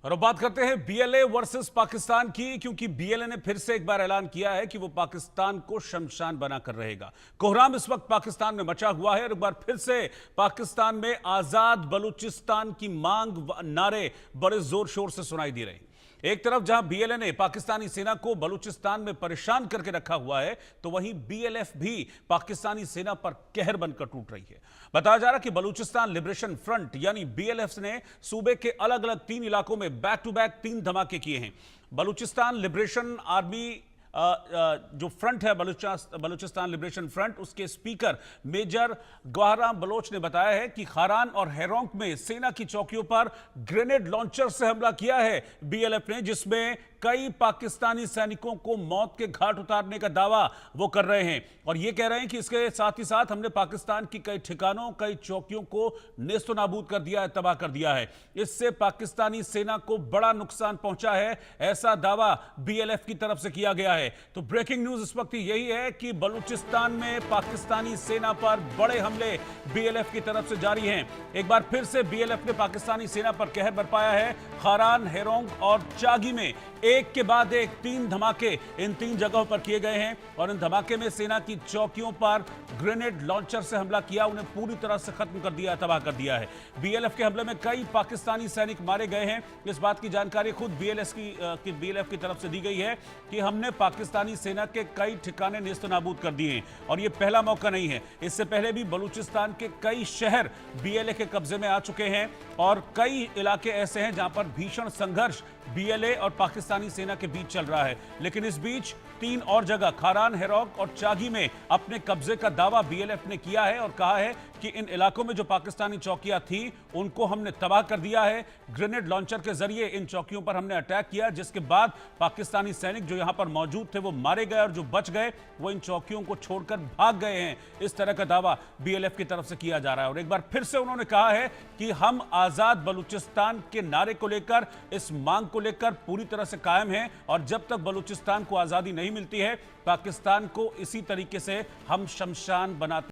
और अब बात करते हैं बीएलए वर्सेस पाकिस्तान की, क्योंकि बीएलए ने फिर से एक बार ऐलान किया है कि वो पाकिस्तान को शमशान बनाकर रहेगा। कोहराम इस वक्त पाकिस्तान में मचा हुआ है और एक बार फिर से पाकिस्तान में आजाद बलूचिस्तान की मांग नारे बड़े जोर शोर से सुनाई दे रहे हैं। एक तरफ जहां बीएलए ने पाकिस्तानी सेना को बलूचिस्तान में परेशान करके रखा हुआ है, तो वहीं बीएलएफ भी पाकिस्तानी सेना पर कहर बनकर टूट रही है। बताया जा रहा है कि बलूचिस्तान लिबरेशन फ्रंट यानी बीएलएफ ने सूबे के अलग अलग 3 इलाकों में बैक टू बैक 3 धमाके किए हैं। बलूचिस्तान लिबरेशन आर्मी जो फ्रंट है बलूचिस्तान लिबरेशन फ्रंट, उसके स्पीकर मेजर गौहराम बलोच ने बताया है कि खारान और हेरोंक में सेना की चौकियों पर ग्रेनेड लॉन्चर से हमला किया है बीएलएफ ने, जिसमें कई पाकिस्तानी सैनिकों को मौत के घाट उतारने का दावा वो कर रहे हैं और ये कह रहे हैं कि इसके साथ ही साथ हमने पाकिस्तान की कई ठिकानों, कई चौकियों को नेस्तो नाबूद कर दिया है, तबाह कर दिया है। इससे पाकिस्तानी सेना को बड़ा नुकसान पहुंचा है, ऐसा दावा बीएलएफ की तरफ से किया गया है। तो ब्रेकिंग न्यूज इस वक्त यही है कि बलूचिस्तान में पाकिस्तानी सेना पर बड़े हमले बीएलएफ की तरफ से जारी हैं। एक बार फिर से बीएलएफ ने पाकिस्तानी सेना पर कहर बरपाया है। खारान, हेरोंग और चागी में एक के बाद एक 3 धमाके इन 3 जगहों पर किए गए हैं और इन धमाके में सेना की चौकियों पर ग्रेनेड लॉन्चर से हमला किया, उन्हें पूरी तरह से खत्म कर दिया, तबाह कर दिया है। बीएलएफ के हमले में कई पाकिस्तानी सैनिक मारे गए हैं। इस बात की जानकारी खुद बीएलएफ की तरफ से दी गई है कि हमने पाकिस्तानी सेना के कई ठिकाने नेस्तनाबूद कर दिए हैं और यह पहला मौका नहीं है। इससे पहले भी बलूचिस्तान के कई शहर बीएलए के कब्जे में आ चुके हैं और कई इलाके ऐसे हैं जहां पर भीषण संघर्ष बीएलए और पाकिस्तानी सेना के बीच चल रहा है। लेकिन इस बीच 3 और जगह खारान, हेरोंक और चागी में अपने कब्जे का दावा बीएलएफ ने किया है और कहा है कि इन इलाकों में जो पाकिस्तानी चौकियां थी उनको हमने तबाह कर दिया है। ग्रेनेड लॉन्चर के जरिए इन चौकियों पर हमने अटैक किया, जिसके बाद पाकिस्तानी सैनिक जो यहां पर मौजूद थे वो मारे गए और जो बच गए वो इन चौकियों को छोड़कर भाग गए हैं। इस तरह का दावा बीएलएफ की तरफ से किया जा रहा है और एक बार फिर से उन्होंने कहा है कि हम आजाद बलूचिस्तान के नारे को लेकर, इस मांग को लेकर पूरी तरह से कायम हैं और जब तक बलूचिस्तान को आजादी नहीं मिलती है, पाकिस्तान को इसी तरीके से हम शमशान बनाते